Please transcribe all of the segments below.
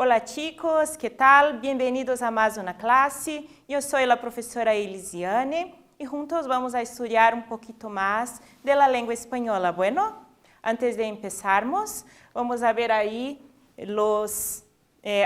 Hola chicos, ¿qué tal? Bienvenidos a más una clase. Yo soy la profesora Elisiane y juntos vamos a estudiar un poquito más de la lengua española. Bueno, antes de empezarmos, vamos a ver aí os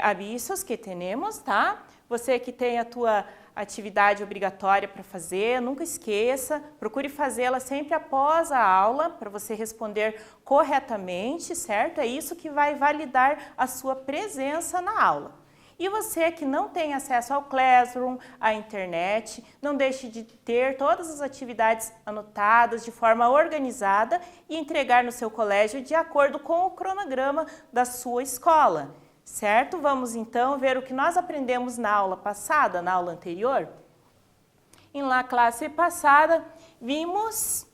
avisos que temos, tá? Você que tem a tua atividade obrigatória para fazer, nunca esqueça, procure fazê-la sempre após a aula, para você responder corretamente, certo? É isso que vai validar a sua presença na aula. E você que não tem acesso ao Classroom, à internet, não deixe de ter todas as atividades anotadas de forma organizada e entregar no seu colégio de acordo com o cronograma da sua escola. Certo? Vamos então ver o que nós aprendemos na aula passada, na aula anterior. Na classe passada, vimos,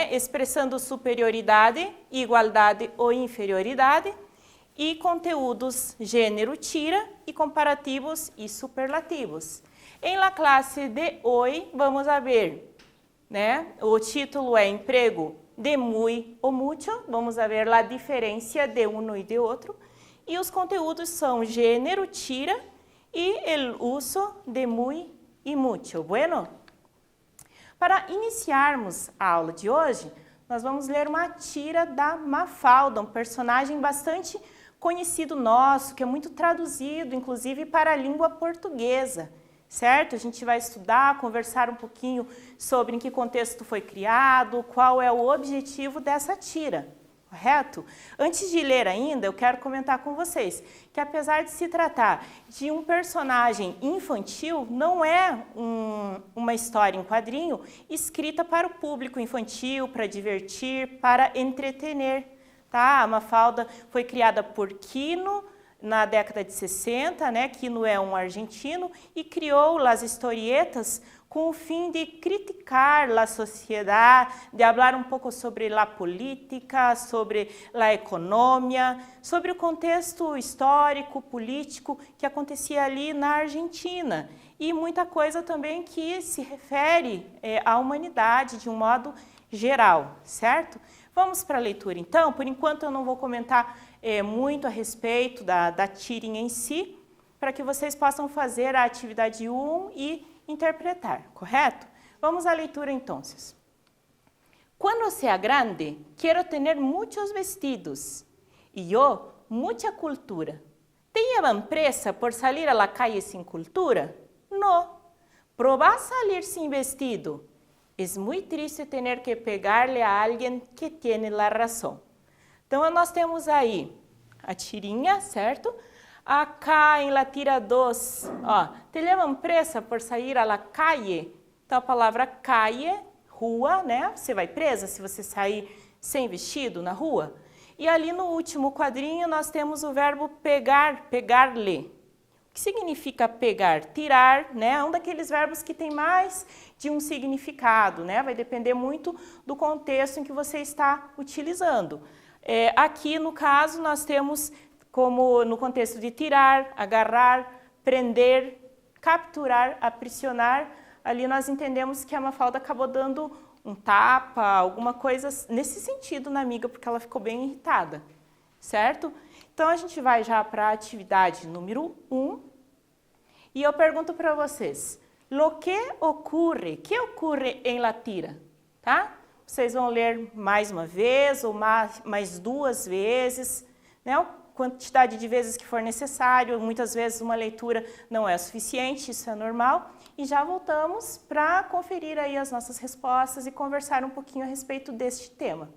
expressando superioridade, igualdade ou inferioridade e conteúdos gênero tira e comparativos e superlativos. Na classe de hoje, vamos a ver, o título é emprego de muy ou mucho, vamos a ver a diferença de um e de outro. E os conteúdos são gênero, tira e o uso de muy e mucho. Bueno? Para iniciarmos a aula de hoje, nós vamos ler uma tira da Mafalda, um personagem bastante conhecido nosso, que é muito traduzido, inclusive para a língua portuguesa, certo? A gente vai estudar, conversar um pouquinho sobre em que contexto foi criado, qual é o objetivo dessa tira. Correto? Antes de ler ainda, eu quero comentar com vocês que apesar de se tratar de um personagem infantil, não é uma história em quadrinho escrita para o público infantil, para divertir, para entretener. Tá? A Mafalda foi criada por Quino na década de 60, Quino é um argentino, e criou as historietas com o fim de criticar a sociedade, de falar um pouco sobre a política, sobre a economia, sobre o contexto histórico, político que acontecia ali na Argentina. E muita coisa também que se refere à humanidade de um modo geral, certo? Vamos para a leitura então. Por enquanto eu não vou comentar muito a respeito da tirinha em si, para que vocês possam fazer a atividade 1 e interpretar, correto? Vamos à leitura então. Quando sea grande, quero ter muitos vestidos e eu, muita cultura. ¿Te llevan presa por salir a la calle sin cultura? No. ¿Probás salir sin vestido? Es muy triste tener que pegarle a alguien que tiene la razón. Então, nós temos aí a tirinha, certo? Acá em la tira 2, te levam presa por sair a la calle. Então, a palavra calle, rua, Você vai presa se você sair sem vestido na rua. E ali no último quadrinho nós temos o verbo pegar, pegar-lhe. O que significa pegar? Tirar, É um daqueles verbos que tem mais de um significado, Vai depender muito do contexto em que você está utilizando. Aqui, no caso, nós temos como no contexto de tirar, agarrar, prender, capturar, aprisionar. Ali nós entendemos que a Mafalda acabou dando um tapa, alguma coisa nesse sentido na amiga, porque ela ficou bem irritada, certo? Então, a gente vai já para a atividade número 1. E eu pergunto para vocês, lo que ocorre em la tira? Tá? Vocês vão ler mais uma vez ou mais duas vezes, quantidade de vezes que for necessário, muitas vezes uma leitura não é suficiente, isso é normal. E já voltamos para conferir aí as nossas respostas e conversar um pouquinho a respeito deste tema.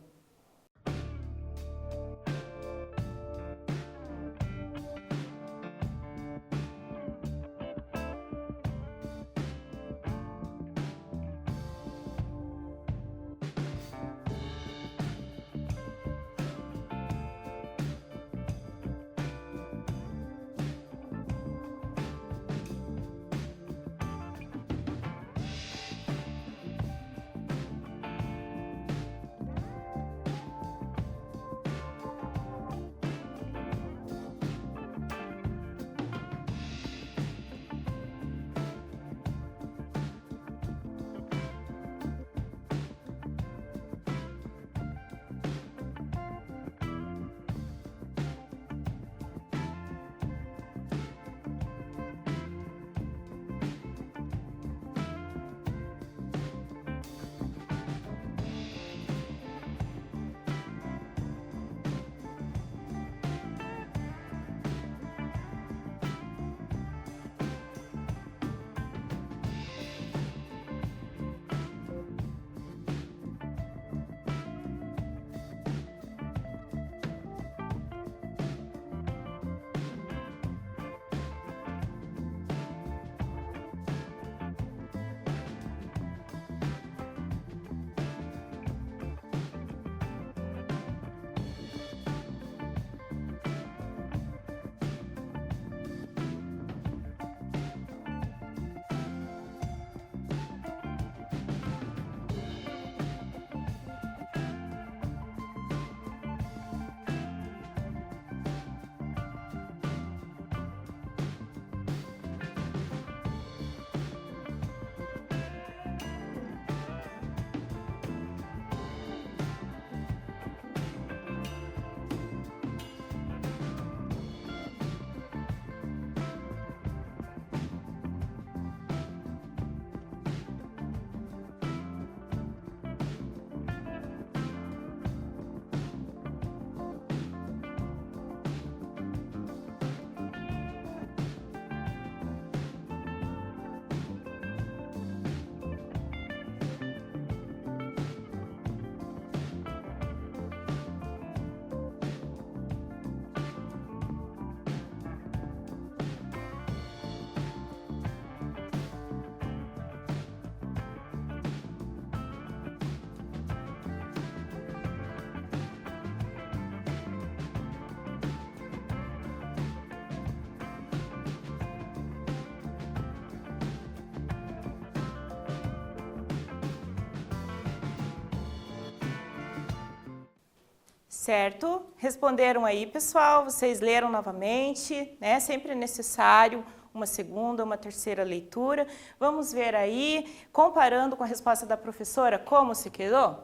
Certo? Responderam aí, pessoal, vocês leram novamente, né? Sempre é necessário uma segunda, uma terceira leitura. Vamos ver aí, comparando com a resposta da professora, como se quedou?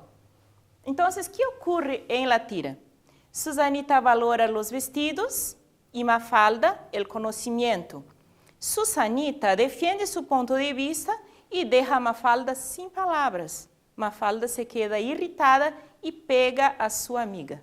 Então, o que ocorre em la tira? Susanita valora los vestidos y Mafalda el conocimiento. Susanita defiende su punto de vista y deja a Mafalda sin palabras. Mafalda se queda irritada e pega a sua amiga.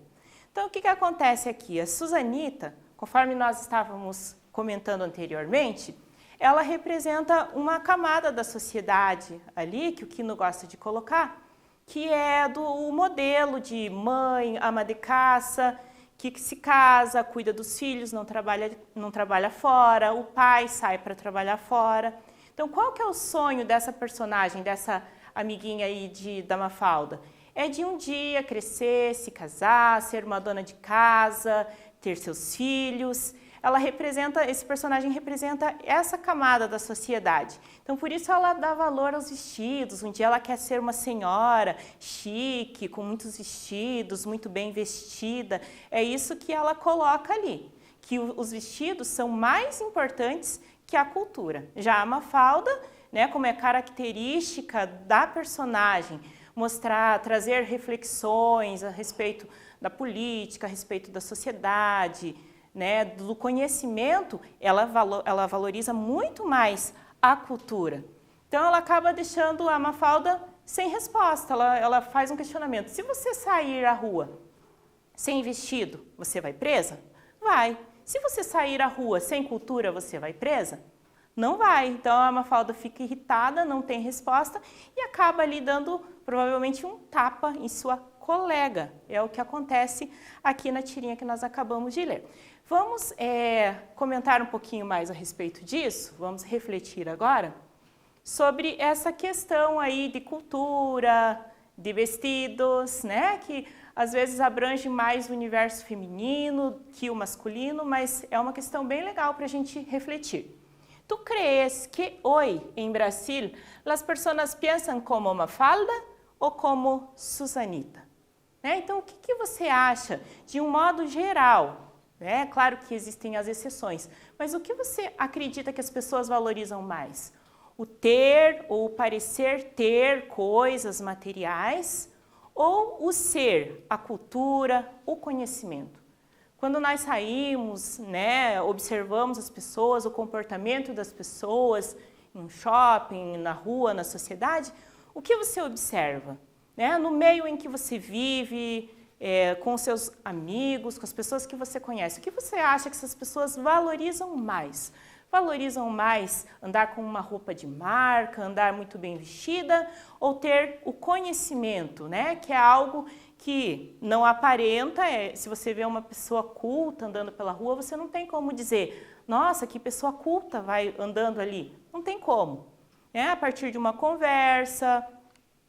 Então, o que acontece aqui? A Susanita, conforme nós estávamos comentando anteriormente, ela representa uma camada da sociedade ali, que o Quino gosta de colocar, que é do modelo de mãe, ama de casa, que se casa, cuida dos filhos, não trabalha fora, o pai sai para trabalhar fora. Então, qual que é o sonho dessa personagem, dessa amiguinha aí da Mafalda? É de um dia crescer, se casar, ser uma dona de casa, ter seus filhos. Esse personagem representa essa camada da sociedade. Então, por isso ela dá valor aos vestidos. Um dia ela quer ser uma senhora chique, com muitos vestidos, muito bem vestida. É isso que ela coloca ali, que os vestidos são mais importantes que a cultura. Já a Mafalda, né, como é característica da personagem, trazer reflexões a respeito da política, a respeito da sociedade, né, do conhecimento, ela valoriza muito mais a cultura. Então, ela acaba deixando a Mafalda sem resposta, ela faz um questionamento. Se você sair à rua sem vestido, você vai presa? Vai. Se você sair à rua sem cultura, você vai presa? Não vai. Então, a Mafalda fica irritada, não tem resposta e acaba ali dando provavelmente um tapa em sua colega. É o que acontece aqui na tirinha que nós acabamos de ler. Vamos comentar um pouquinho mais a respeito disso? Vamos refletir agora sobre essa questão aí de cultura, de vestidos, né? Que às vezes abrange mais o universo feminino que o masculino, mas é uma questão bem legal para a gente refletir. ¿Tú crees que hoy en Brasil las personas piensan como Mafalda ou como Susanita? Né? Então, o que você acha de um modo geral? É claro que existem as exceções, mas o que você acredita que as pessoas valorizam mais? O ter ou o parecer ter coisas materiais ou o ser, a cultura, o conhecimento? Quando nós saímos, né, observamos as pessoas, o comportamento das pessoas em um shopping, na rua, na sociedade, o que você observa? Né? No meio em que você vive, com seus amigos, com as pessoas que você conhece, o que você acha que essas pessoas valorizam mais? Valorizam mais andar com uma roupa de marca, andar muito bem vestida ou ter o conhecimento, né? Que é algo que não aparenta, se você vê uma pessoa culta andando pela rua, você não tem como dizer, nossa, que pessoa culta vai andando ali. Não tem como. A partir de uma conversa,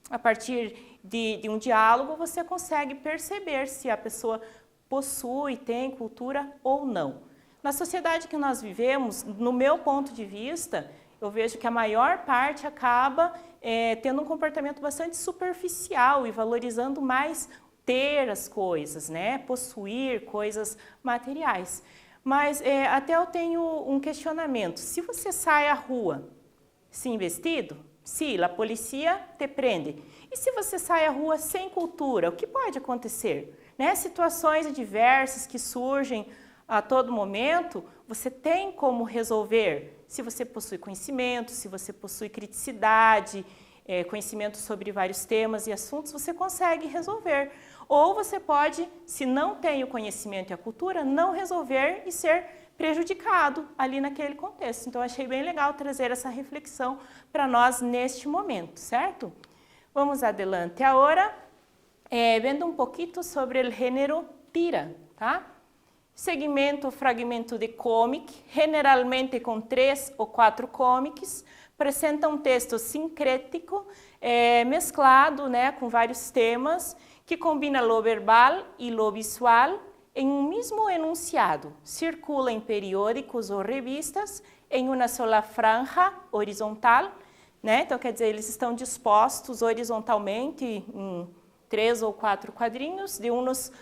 a partir de um diálogo, você consegue perceber se a pessoa possui, tem cultura ou não. Na sociedade que nós vivemos, no meu ponto de vista, eu vejo que a maior parte acaba tendo um comportamento bastante superficial e valorizando mais ter as coisas, né? Possuir coisas materiais. Mas até eu tenho um questionamento. Se você sai à rua sem vestido, a polícia te prende. E se você sai à rua sem cultura, o que pode acontecer? Né? Situações adversas que surgem a todo momento, você tem como resolver. Se você possui conhecimento, se você possui criticidade, conhecimento sobre vários temas e assuntos, você consegue resolver. Ou você pode, se não tem o conhecimento e a cultura, não resolver e ser prejudicado ali naquele contexto. Então, achei bem legal trazer essa reflexão para nós neste momento, certo? Vamos adelante agora, vendo um pouquinho sobre o gênero tira, tá? Segmento ou fragmento de cómic, generalmente com 3 ou 4 cómics, apresenta um texto sincrético, mesclado, né, com vários temas, que combina lo verbal e lo visual em um mesmo enunciado. Circula em periódicos ou revistas em uma sola franja horizontal, né? Então, quer dizer, eles estão dispostos horizontalmente em 3 ou 4 quadrinhos de uns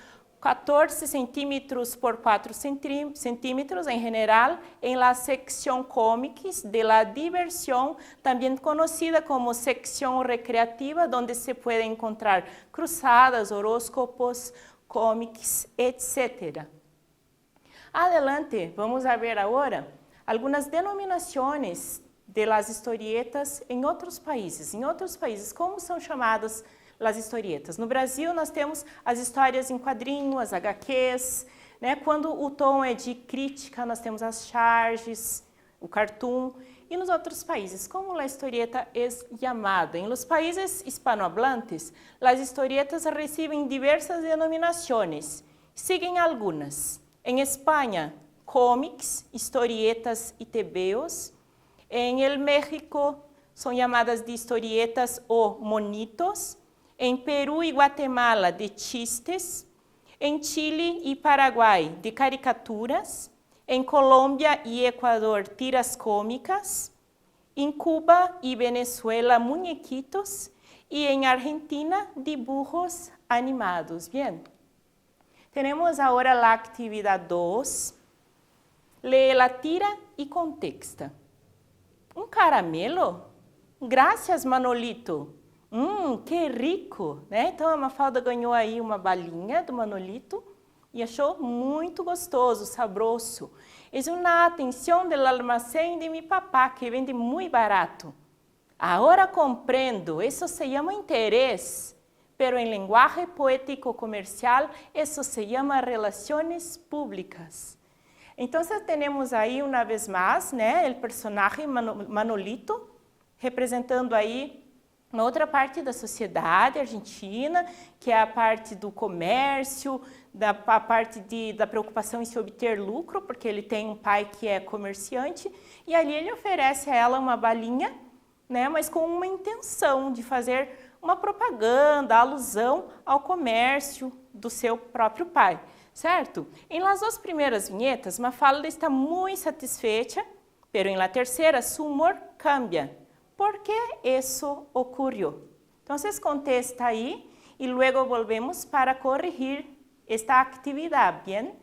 14 centímetros por 4 centímetros en general en la sección cómics de la diversión, también conocida como sección recreativa, donde se puede encontrar cruzadas, horóscopos, cómics, etc. Adelante, vamos a ver agora algumas denominações de las historietas em outros países. Em outros países, como são chamadas as historietas? No Brasil, nós temos as histórias em quadrinho, as HQs, né? Quando o tom é de crítica, nós temos as charges, o cartoon. E nos outros países, como a historieta é chamada? Em los países hispanohablantes, as historietas recebem diversas denominações. Siguen algunas. En España, cómics, historietas y tebeos. En el México son llamadas de historietas o monitos. En Perú y Guatemala, de chistes. En Chile y Paraguay, de caricaturas. En Colombia y Ecuador, tiras cómicas. En Cuba y Venezuela, muñequitos. Y en Argentina, dibujos animados. Bien. Tenemos ahora la actividad 2. Lee la tira y contexta. ¿Un caramelo? Gracias, Manolito. Que rico, né? Então a Mafalda ganhou aí uma balinha do Manolito e achou muito gostoso, sabroso. É uma atenção do almacém de mi papá, que vende muito barato. Agora compreendo, isso se chama interesse. Pero en lenguaje poético comercial, eso se llama relaciones públicas. Entonces tenemos ahí una vez más, né, el personaje Manolito, representando aí uma outra parte da sociedade argentina, que é a parte do comércio, a parte da preocupação em se obter lucro, porque ele tem um pai que é comerciante, e ali ele oferece a ela uma balinha, né, mas com uma intenção de fazer uma propaganda, alusão ao comércio do seu próprio pai, certo? Em las duas primeiras vinhetas, Mafalda está muito satisfeita, pero em la terceira, su humor cambia. ¿Por qué eso ocurrió? Entonces contesta ahí y luego volvemos para corregir esta actividad, ¿bien?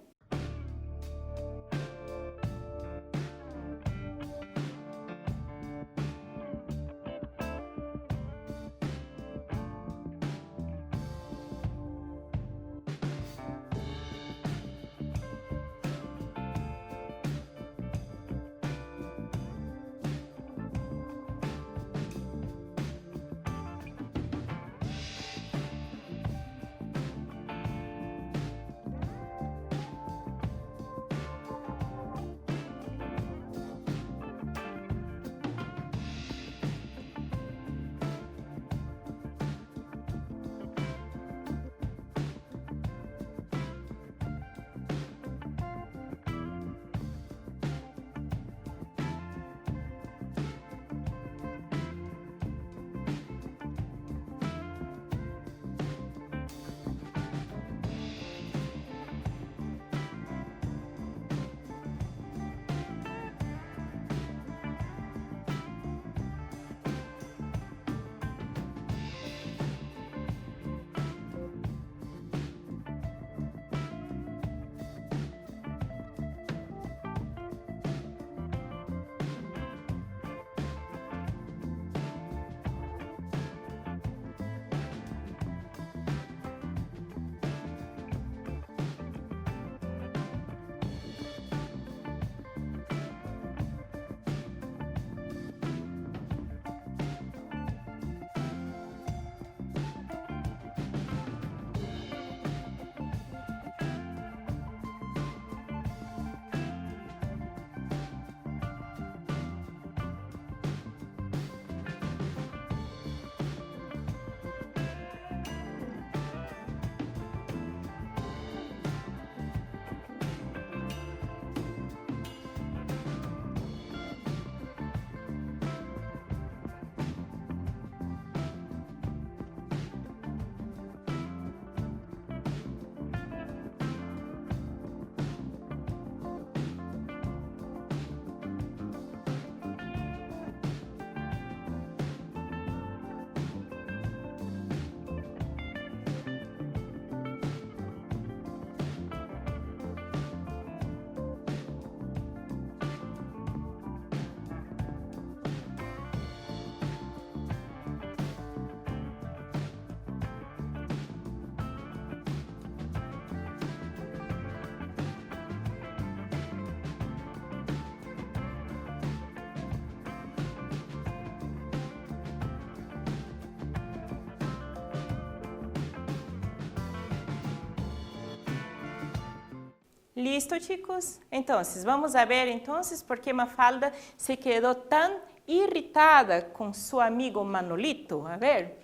Listo, chicos? Entonces, vamos a ver entonces por qué Mafalda se quedó tan irritada con su amigo Manolito. A ver.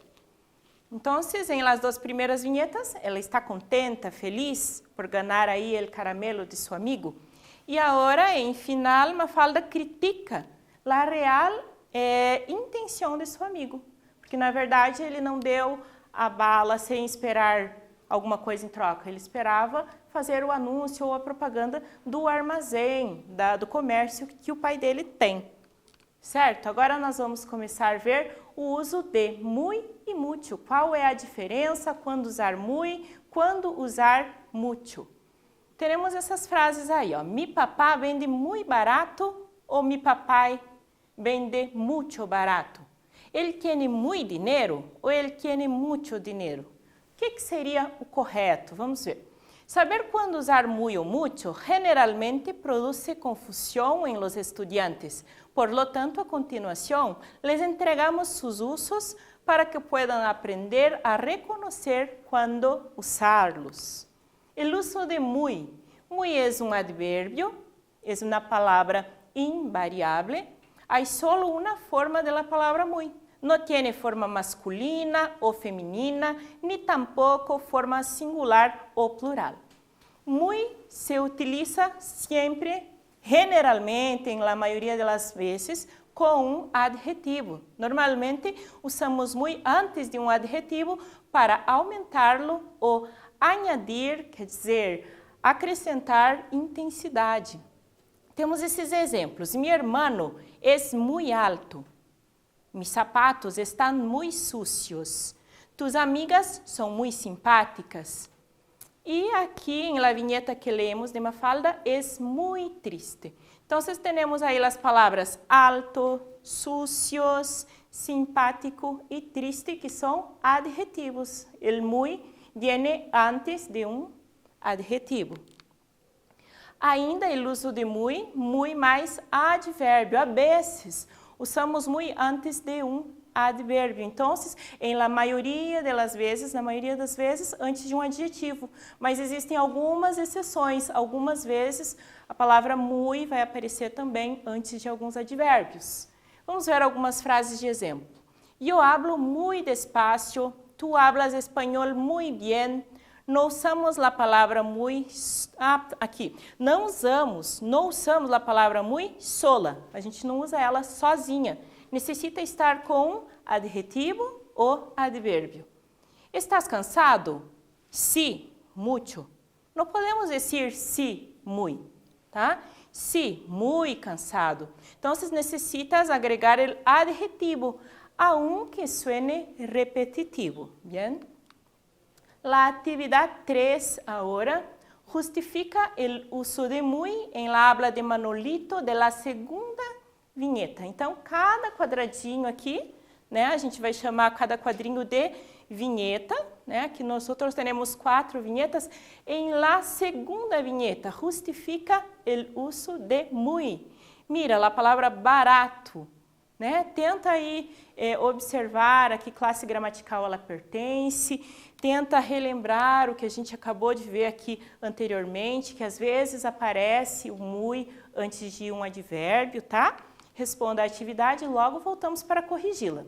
Entonces, en las dos primeras viñetas, ela está contenta, feliz por ganar aí el caramelo de su amigo. E agora, em final, Mafalda critica a real intenção de seu amigo. Porque, na verdade, ele não deu a bala sem esperar alguma coisa em troca. Ele esperava fazer o anúncio ou a propaganda do armazém, do comércio que o pai dele tem. Certo? Agora nós vamos começar a ver o uso de muy e mucho. Qual é a diferença quando usar muy, quando usar mucho? Teremos essas frases aí, ó. Mi papá vende muy barato ou mi papai vende mucho barato? Ele tiene muy dinheiro ou ele tiene mucho dinheiro? O que seria o correto? Vamos ver. Saber quando usar muy ou mucho generalmente produce confusão em los estudiantes. Por lo tanto, a continuação, les entregamos sus usos para que puedan aprender a reconocer quando usarlos. El uso de muy. Muy es un adverbio, es una palabra invariable. Hay solo una forma de la palabra muy. No tiene forma masculina o feminina, ni tampoco forma singular o plural. Muy se utiliza siempre, generalmente, en la mayoría de las veces, com um adjetivo. Normalmente, usamos muy antes de um adjetivo para aumentá-lo ou añadir, quer dizer, acrescentar intensidade. Temos esses exemplos. Mi hermano es muy alto. Mis zapatos están muy sucios. Tus amigas son muy simpáticas. E aqui, em la vinheta que leemos de Mafalda, es muy triste. Entonces, tenemos aí as palavras alto, sucios, simpático e triste, que são adjetivos. El muy viene antes de um adjetivo. Ainda o uso de muy mais advérbio. A veces, usamos muy antes de um advérbio. Então, em la maioria das vezes, antes de um adjetivo. Mas existem algumas exceções. Algumas vezes, a palavra muy vai aparecer também antes de alguns advérbios. Vamos ver algumas frases de exemplo. Yo hablo muy despacio, tú hablas español muy bien. Não usamos a palavra muy, aqui, não usamos a palavra muy sola, a gente não usa ela sozinha, necessita estar com adjetivo ou advérbio. ¿Estás cansado? Sí, mucho. Não podemos dizer sí, muy, tá? Sí, muy cansado. Então, necessitas agregar o adjetivo, aunque suene repetitivo, ¿bien? La actividad 3 ahora justifica el uso de muy en la habla de Manolito de la segunda vinheta. Então, cada quadradinho aqui, né, a gente vai chamar cada quadrinho de vinheta, né? Aqui nós temos 4 vinhetas. Em la segunda vinheta, justifica el uso de muy. Mira, a palavra barato. Né? Tenta aí observar a que classe gramatical ela pertence, tenta relembrar o que a gente acabou de ver aqui anteriormente, que às vezes aparece o muy antes de um advérbio, tá? Responda a atividade e logo voltamos para corrigi-la.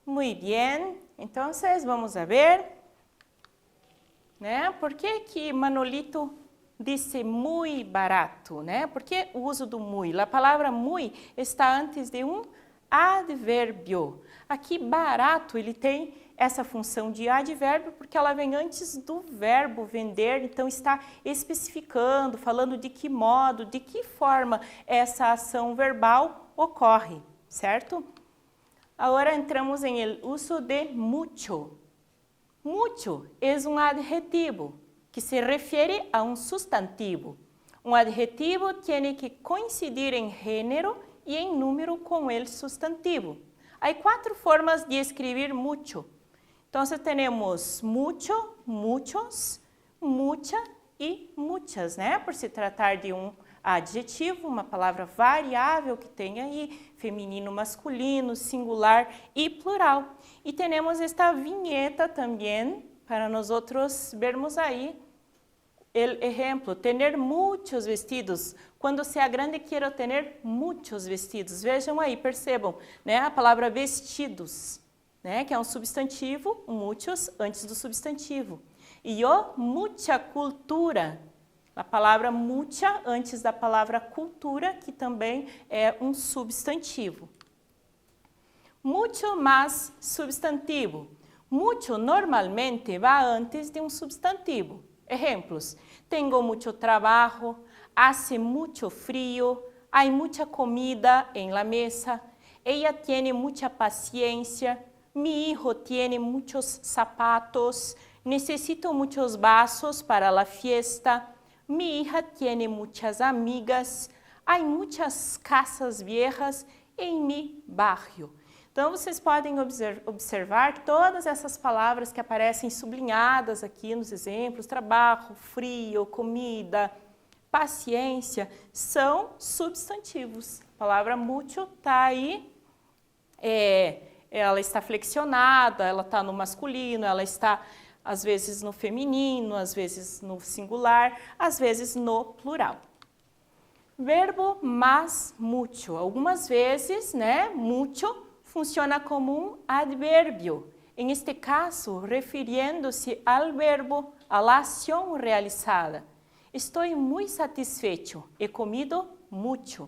Muy bien. Entonces, vamos a ver, né? Por que que Manolito disse muy barato, né? Por que o uso do muy? A palavra muy está antes de um advérbio. Aqui, barato, ele tem essa função de advérbio porque ela vem antes do verbo vender, então está especificando, falando de que modo, de que forma essa ação verbal ocorre, certo? Agora entramos em el uso de mucho. Mucho es un adjetivo que se refiere a un sustantivo. Un adjetivo tiene que coincidir en género y en número con el sustantivo. Hay 4 formas de escribir mucho. Entonces tenemos mucho, muchos, mucha y muchas, né? Por se tratar de um adjetivo, uma palavra variável que tem aí feminino, masculino, singular e plural. E temos esta vinheta também para nós outros vermos aí o exemplo, ter muitos vestidos. Quando sea grande, quero ter muitos vestidos. Vejam aí, percebam, né? A palavra vestidos, né? Que é um substantivo, muitos antes do substantivo. E o mucha cultura. A palavra mucha antes da palavra cultura, que também é um substantivo. Mucho más substantivo. Mucho normalmente va antes de um substantivo. Exemplos: tengo mucho trabajo, hace mucho frío, hay mucha comida en la mesa, ella tiene mucha paciencia, mi hijo tiene muchos zapatos, necesito muchos vasos para la fiesta, mi hija tiene muchas amigas, hay muchas casas viejas em mi barrio. Então, vocês podem observar todas essas palavras que aparecem sublinhadas aqui nos exemplos: trabalho, frio, comida, paciência, são substantivos. A palavra mucho está aí, ela está flexionada, ela está no masculino, ela está às vezes no feminino, às vezes no singular, às vezes no plural. Verbo más mucho. Algumas vezes, né, mucho funciona como um advérbio. Em este caso, referindo-se ao verbo, à ação realizada. Estou muito satisfeito, he comido mucho.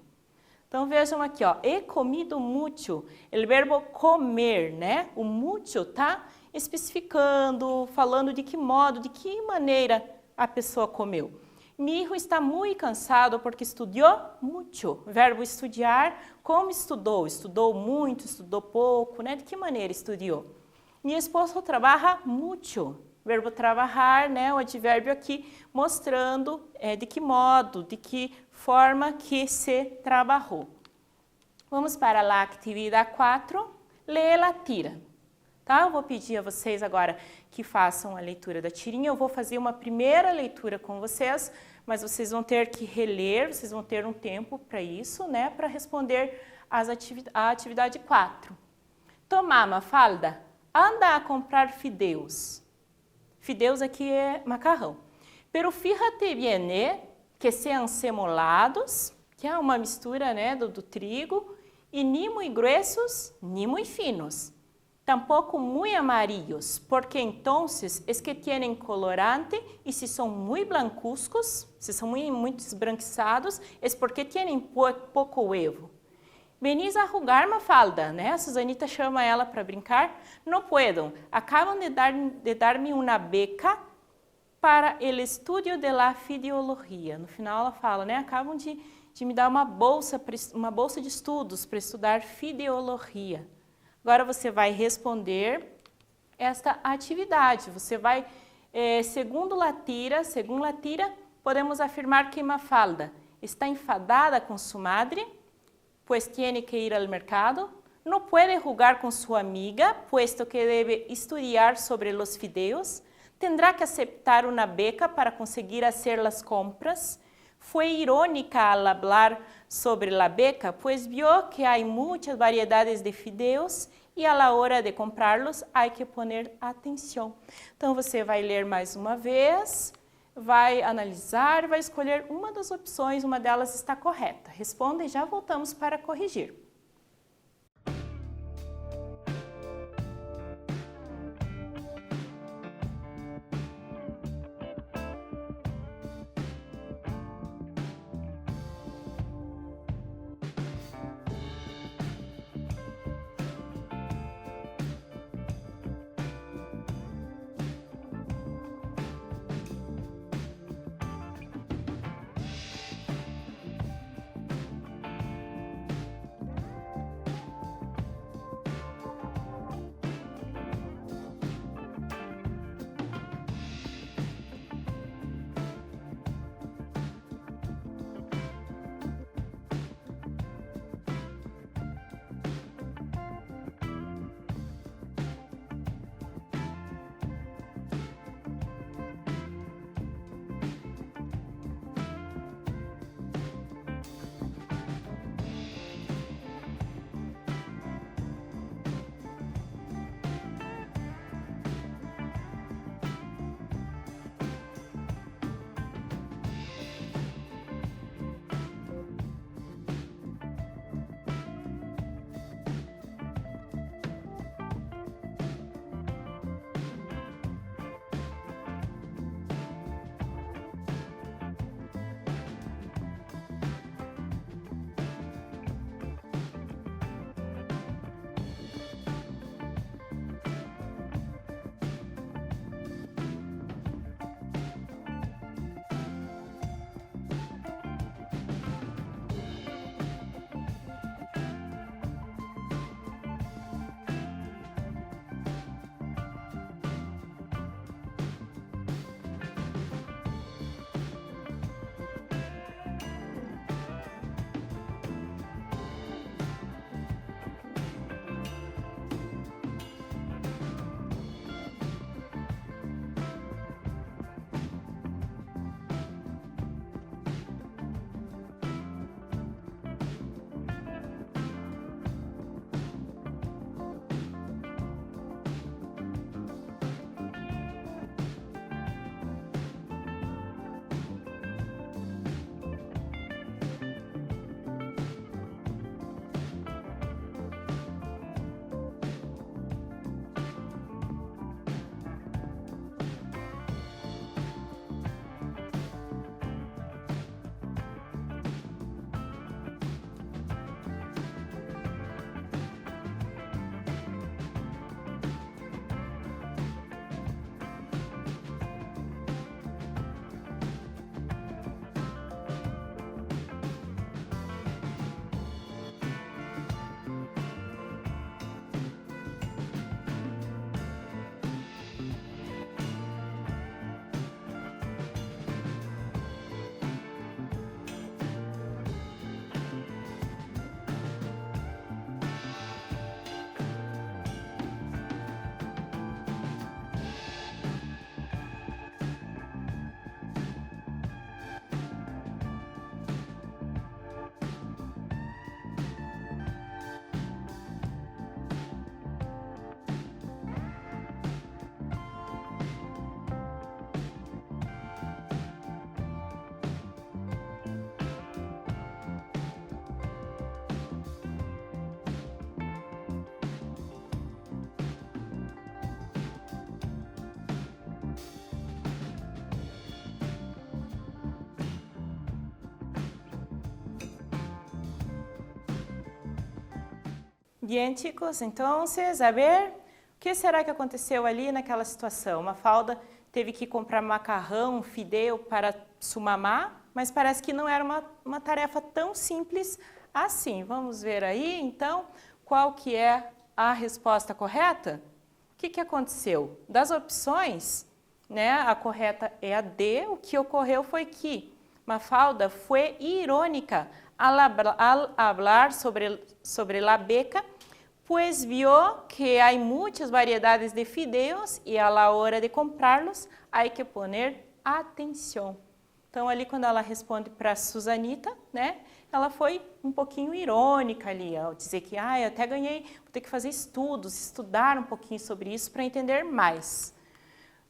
Então vejam aqui, ó, he comido mucho, o verbo comer, né? O mucho está especificando, falando de que modo, de que maneira a pessoa comeu. Mi hijo está muito cansado porque estudou mucho. Verbo estudar, como estudou? Estudou muito, estudou pouco, né? De que maneira estudou? Mi esposo trabalha mucho. Verbo trabalhar, né? O advérbio aqui mostrando de que modo, de que forma que se trabalhou. Vamos para a atividade 4. Lê a tira. Tá? Eu vou pedir a vocês agora que façam a leitura da tirinha. Eu vou fazer uma primeira leitura com vocês, mas vocês vão ter que reler, vocês vão ter um tempo para isso, né? Para responder a atividade 4. Tomá, Mafalda, anda a comprar fideus. Fideus aqui é macarrão. Pero fíjate bien, que sean semolados, que é uma mistura, né, do trigo, e ni muy gruesos, ni muy finos. Tampoco muy amarillos, porque entonces es que tienen colorante y si son muy blancuzcos, si son muy esbranquiçados, es porque tienen pouco huevo. Venís a jugar, Mafalda, né? A Susanita chama ela para brincar. No puedo, acaban de dar-me uma beca para el estudio de la fideologia. No final ela fala, né? Acabam de me dar uma bolsa de estudos para estudar fideologia. Agora você vai responder esta atividade. Você vai, segundo Latira, podemos afirmar que Mafalda está enfadada com sua madre, pues tiene que ir al mercado. No puede jugar con su amiga, puesto que debe estudiar sobre los fideos. Tendrá que aceptar una beca para conseguir hacer las compras. Fue irónica al hablar sobre la beca, pues vio que hay muchas variedades de fideos e a la hora de comprá-los há que poner atenção. Então você vai ler mais uma vez, vai analisar, vai escolher uma das opções, uma delas está correta. Responda e já voltamos para corrigir. Bien, chicos, então, a ver, o que será que aconteceu ali naquela situação? Mafalda teve que comprar macarrão, fideu para sua mamá, mas parece que não era uma tarefa tão simples assim. Vamos ver aí, então, qual que é a resposta correta? O que aconteceu? Das opções, né, a correta é a D. O que ocorreu foi que Mafalda foi irônica al hablar sobre la beca, pues vio que hay muchas variedades de fideos y a la hora de comprarlos hay que poner atención. Então, ali quando ela responde para Susanita, né, ela foi um pouquinho irônica ali, ao dizer que, eu até ganhei, vou ter que fazer estudos, estudar um pouquinho sobre isso para entender mais.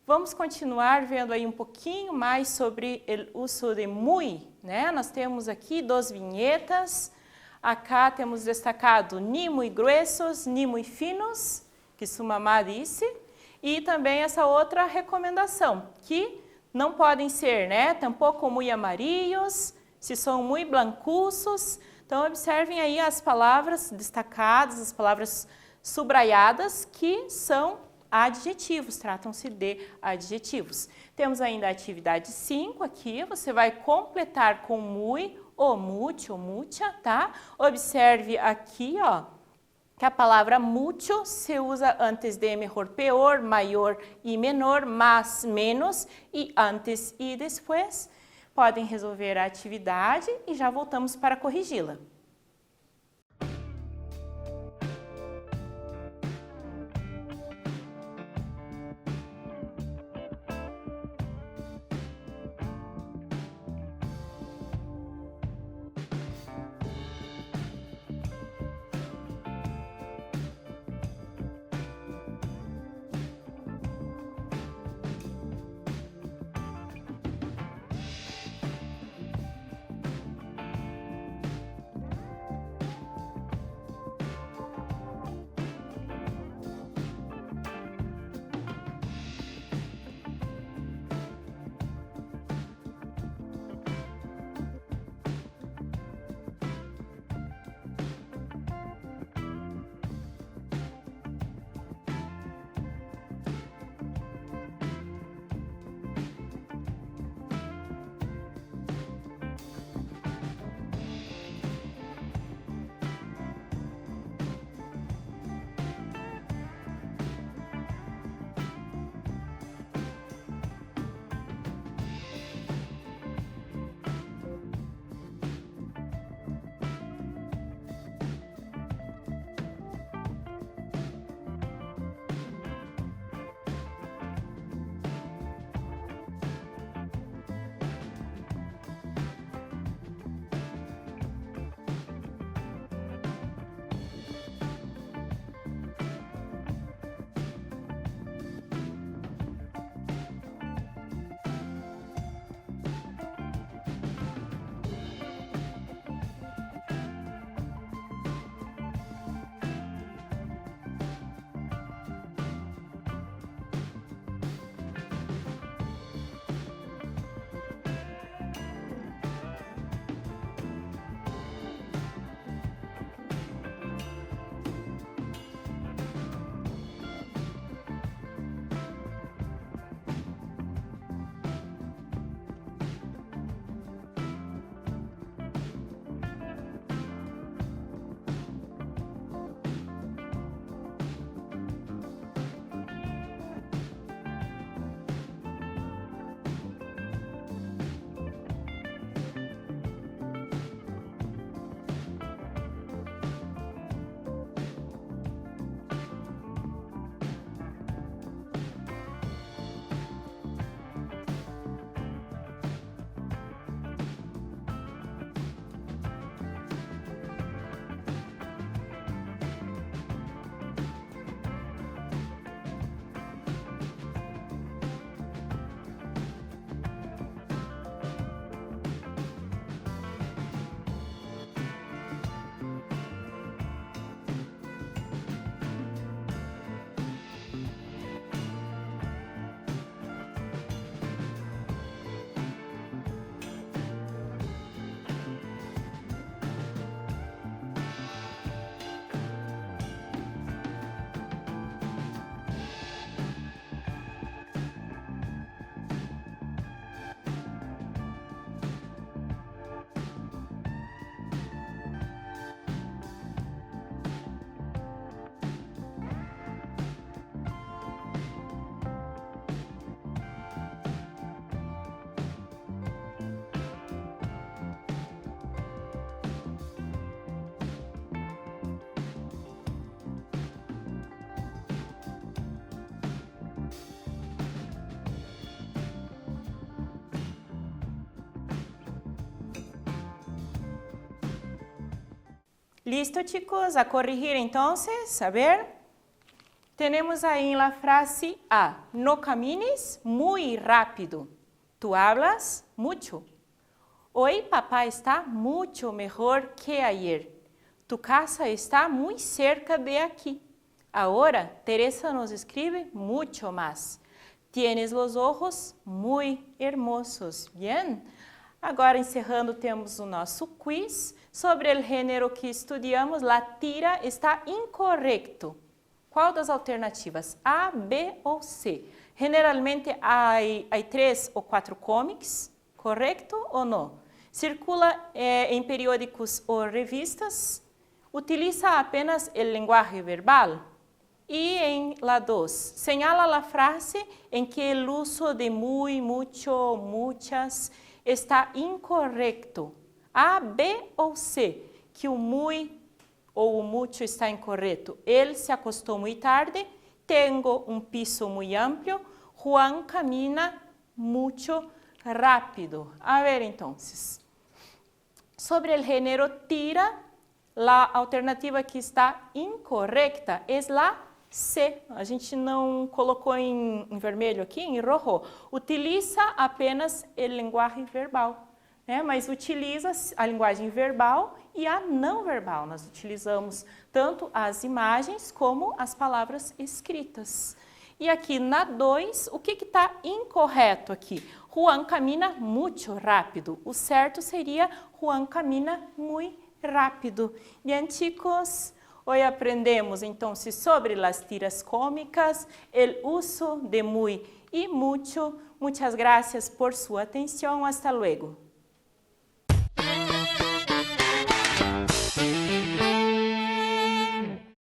Vamos continuar vendo aí um pouquinho mais sobre o uso de muy, né? Nós temos aqui 2 vinhetas. Acá temos destacado ni muy gruesos, ni muy finos, que sua mamá disse. E também essa outra recomendação, que não podem ser, né? Tampouco muy amarillos, se são muy blancuzos. Então, observem aí as palavras destacadas, as palavras subrayadas, que são adjetivos, tratam-se de adjetivos. Temos ainda a atividade 5 aqui, você vai completar com muy, ou mucho, mucha, tá? Observe aqui, ó, que a palavra mucho se usa antes de mejor, peor, maior e menor, mais, menos, e antes e depois. Podem resolver a atividade e já voltamos para corrigi-la. Listo, chicos? A corrigir entonces, a ver. Tenemos ahí en la frase A, no camines muy rápido. Tú hablas mucho. Hoy papá está mucho mejor que ayer. Tu casa está muy cerca de aquí. Ahora Teresa nos escribe mucho más. Tienes los ojos muy hermosos. Bien. Agora, encerrando, temos o nosso quiz. Sobre o gênero que estudamos, la tira está incorrecto. Qual das alternativas? A, B ou C? Generalmente, há 3 ou 4 cómics, correto ou não? Circula em periódicos ou revistas. Utiliza apenas o lenguaje verbal. E em la 2, señala a frase em que o uso de muy, mucho, muchas está incorrecto. A, B ou C? Que o muy ou o mucho está incorreto. Ele se acostou muito tarde. Tengo um piso muito amplio. Juan camina muito rápido. A ver, então. Sobre o gênero tira, a alternativa que está incorreta é a C. A gente não colocou em vermelho aqui, em rojo. Utiliza apenas o linguagem verbal. Mas utiliza a linguagem verbal e a não verbal. Nós utilizamos tanto as imagens como as palavras escritas. E aqui na 2, o que está incorreto aqui? Juan camina muito rápido. O certo seria Juan camina muy rápido. Bien, chicos, hoy aprendemos entonces sobre las tiras cómicas, el uso de muy y mucho. Muchas gracias por su atención. Hasta luego.